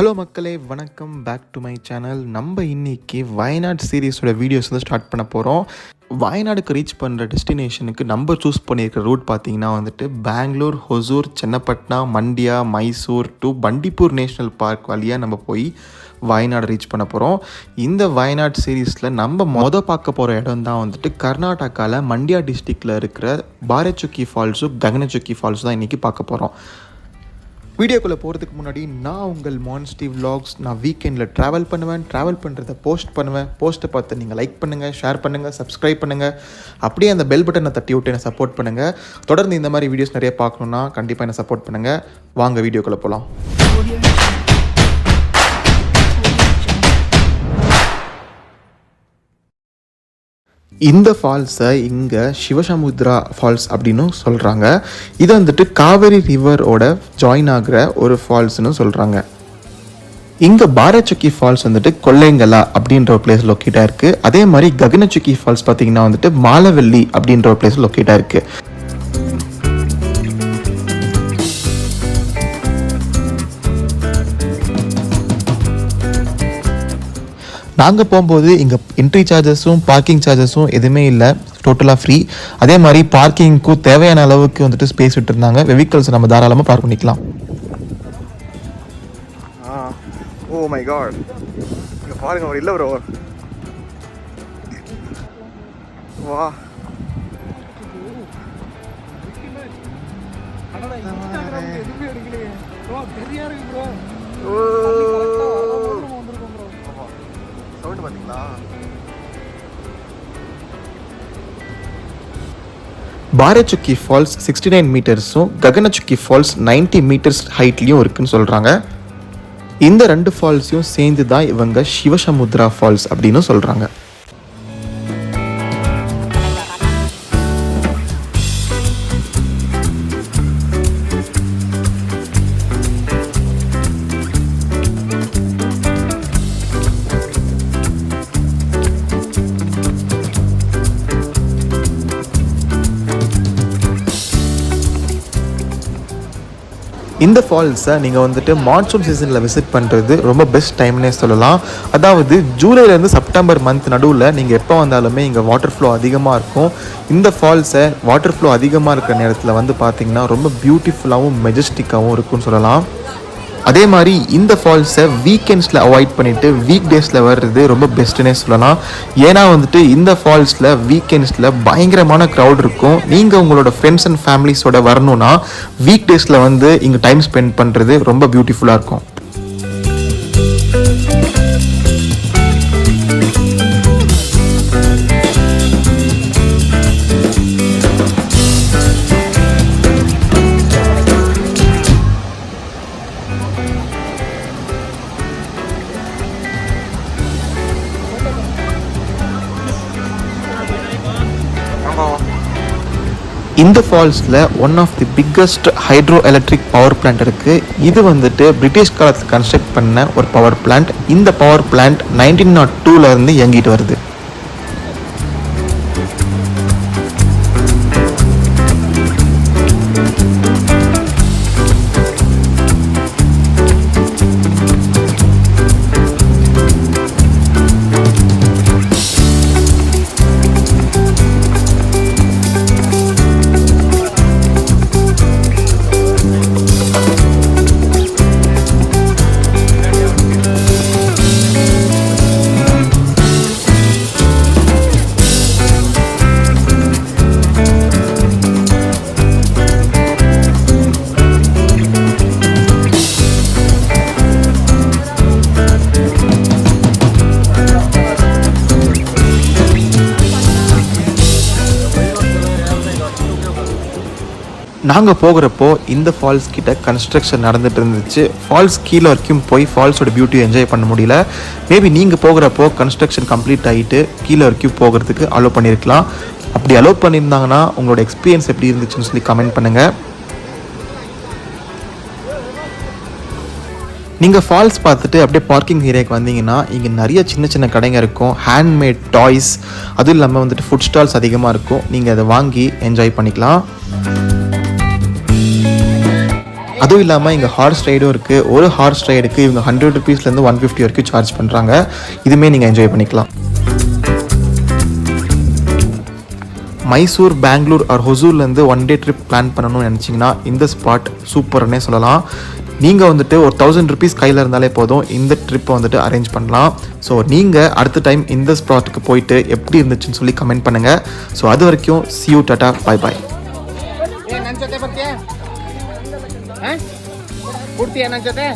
Hello மக்களே, வணக்கம். Back to my channel. நம்ம இன்னைக்கு வயநாடு சீரீஸோட வீடியோஸ் வந்து ஸ்டார்ட் பண்ண போகிறோம். வயநாடுக்கு ரீச் பண்ணுற டெஸ்டினேஷனுக்கு நம்ம சூஸ் பண்ணியிருக்கிற ரூட் பார்த்திங்கன்னா வந்துட்டு Bangalore, Hosur, Channapatna, Mandya, Mysore to Bandipur national park வழியாக நம்ம போய் வயநாடு ரீச் பண்ண போகிறோம். இந்த வயநாடு சீரீஸில் நம்ம பார்க்க போகிற இடம் தான் வந்துட்டு கர்நாடகாவில் மண்டியா டிஸ்ட்ரிக்டில் இருக்கிற பாரச்சுக்கி ஃபால்ஸும் ககனச்சுக்கி ஃபால்ஸும் தான் இன்றைக்கி பார்க்க போகிறோம். வீடியோக்குள்ளே போகிறதுக்கு முன்னாடி நான் உங்கள் மான்ஸ்டி விலாக்ஸ். நான் வீக்கெண்டில் ட்ராவல் பண்ணுறதை போஸ்ட் பண்ணுவேன். போஸ்ட்டை பார்த்து நீங்கள் லைக் பண்ணுங்கள், ஷேர் பண்ணுங்கள், சப்ஸ்கிரைப் பண்ணுங்கள். அப்படியே அந்த பெல் பட்டனை தட்டி விட்டு என்னை சப்போர்ட் பண்ணுங்கள். தொடர்ந்து இந்த மாதிரி வீடியோஸ் நிறைய பார்க்கணுன்னா கண்டிப்பாக என்னை சப்போர்ட் பண்ணுங்கள். வாங்க வீடியோக்குள்ளே போகலாம். இந்த ஃபால்ஸை இங்கே சிவசமுத்ரா ஃபால்ஸ் அப்படின்னு சொல்கிறாங்க. இது வந்துட்டு காவேரி ரிவரோட ஜாயின் ஆகிற ஒரு ஃபால்ஸ்னு சொல்கிறாங்க. இங்கே பாரச்சுக்கி ஃபால்ஸ் வந்துட்டு கொல்லைங்கலா அப்படின்ற ஒரு பிளேஸ் லொக்கேட்டாக இருக்குது. அதே மாதிரி ககனச்சுக்கி ஃபால்ஸ் பார்த்திங்கன்னா வந்துட்டு மாலவெள்ளி அப்படின்ற ஒரு பிளேஸ் லொக்கேட்டாக இருக்குது. நாங்கள் போகும்போது இங்கே என்ட்ரி சார்ஜஸும் பார்க்கிங் சார்ஜஸும் எதுவுமே இல்லை, டோட்டலாக ஃப்ரீ. அதே மாதிரி பார்க்கிங்க்கும் தேவையான அளவுக்கு வந்துட்டு ஸ்பேஸ் விட்டுருந்தாங்க. வெஹிக்கல்ஸ் நம்ம தாராளமாக பார்க் பண்ணிக்கலாம். ஓ மை காட், இங்கே பாருங்க, ஒரு இல்லை ப்ரோ. வா, பாரச்சுக்கி ஃபால்ஸ் 69 மீட்டர்ஸும் ககனச்சுக்கி ஃபால்ஸ் 90 மீட்டர்ஸ் ஹைட்லேயும் இருக்குன்னு சொல்கிறாங்க. இந்த ரெண்டு ஃபால்ஸையும் சேர்ந்து தான் இவங்க சிவசமுத்ரா ஃபால்ஸ் அப்படின்னு சொல்கிறாங்க. இந்த ஃபால்ஸை நீங்கள் வந்துட்டு மான்சூன் சீசனில் விசிட் பண்ணுறது ரொம்ப பெஸ்ட் டைம்னே சொல்லலாம். அதாவது ஜூலைலேருந்து செப்டம்பர் மந்த் நடுவில் நீங்கள் எப்போ வந்தாலுமே இங்கே வாட்டர் ஃப்ளோ அதிகமாக இருக்கும். இந்த ஃபால்ஸை வாட்டர் ஃப்ளோ அதிகமாக இருக்கிற நேரத்தில் வந்து பார்த்திங்கன்னா ரொம்ப பியூட்டிஃபுல்லாகவும் மெஜஸ்டிக்காகவும் இருக்குன்னு சொல்லலாம். அதே மாதிரி இந்த ஃபால்ஸை வீக்கெண்ட்ஸில் அவாய்ட் பண்ணிவிட்டு வீக் டேஸில் வர்றது ரொம்ப பெஸ்ட்டுன்னே சொல்லலாம். ஏன்னா வந்துட்டு இந்த ஃபால்ஸில் வீக்கெண்ட்ஸில் பயங்கரமான க்ரௌட் இருக்கும். நீங்கள் உங்களோட ஃப்ரெண்ட்ஸ் அண்ட் ஃபேமிலிஸோட வரணுன்னா வீக் டேஸில் வந்து இங்கே டைம் ஸ்பெண்ட் பண்ணுறது ரொம்ப பியூட்டிஃபுல்லாக இருக்கும். இந்த ஃபால்ஸில் one of the biggest hydro electric power plant இருக்குது. இது வந்துட்டு பிரிட்டிஷ் காலத்தில் கன்ஸ்ட்ரக்ட் பண்ண ஒரு பவர் பிளான்ட். இந்த பவர் பிளான்ட் 1902 இயங்கிட்டு வருது. நாங்கள் போகிறப்போ இந்த ஃபால்ஸ் கிட்ட கன்ஸ்ட்ரக்ஷன் நடந்துகிட்டு இருந்துச்சு. ஃபால்ஸ் கீழே வரைக்கும் போய் ஃபால்ஸோட பியூட்டியை என்ஜாய் பண்ண முடியல. மேபி நீங்கள் போகிறப்போ கன்ஸ்ட்ரக்ஷன் கம்ப்ளீட் ஆகிட்டு கீழே வரைக்கும் போகிறதுக்கு அலோவ் பண்ணியிருக்கலாம். அப்படி அலோவ் பண்ணியிருந்தாங்கன்னா உங்களோட எக்ஸ்பீரியன்ஸ் எப்படி இருந்துச்சுன்னு சொல்லி கமெண்ட் பண்ணுங்கள். நீங்கள் ஃபால்ஸ் பார்த்துட்டு அப்படியே பார்க்கிங் ஏரியாவுக்கு வந்தீங்கன்னா இங்கே நிறைய சின்ன சின்ன கடைங்க இருக்கும், ஹேண்ட்மேட் டாய்ஸ், அதுவும் இல்லாமல் வந்துட்டு ஃபுட் ஸ்டால்ஸ் அதிகமாக இருக்கும். நீங்கள் அதை வாங்கி என்ஜாய் பண்ணிக்கலாம். அதுவும் இல்லாமல் இங்கே ஹார்ஸ் ரைடும் இருக்குது. ஒரு ஹார்ஸ் ரைடுக்கு இவங்க 100 rupeesலேருந்து 150 வரைக்கும் சார்ஜ் பண்ணுறாங்க. இதுவுமே நீங்கள் என்ஜாய் பண்ணிக்கலாம். மைசூர், பெங்களூர் ஆர் ஹொசூர்லேருந்து 1 day ட்ரிப் பிளான் பண்ணணும்னு நினச்சிங்கன்னா இந்த ஸ்பாட் சூப்பர்னே சொல்லலாம். நீங்கள் வந்துட்டு ஒரு 1000 rupees கையில் இருந்தாலே போதும் இந்த ட்ரிப்பை வந்துட்டு அரேஞ்ச் பண்ணலாம். ஸோ நீங்கள் அடுத்த டைம் இந்த ஸ்பாட்டுக்கு போயிட்டு எப்படி இருந்துச்சுன்னு சொல்லி கமெண்ட் பண்ணுங்கள். ஸோ அது வரைக்கும் see you, Tata, bye bye. ನನ್ನ ಜೊತೆ ಬರ್ತೀಯಾ? ಕೊಡ್ತೀಯಾ ನನ್ನ ಜೊತೆ?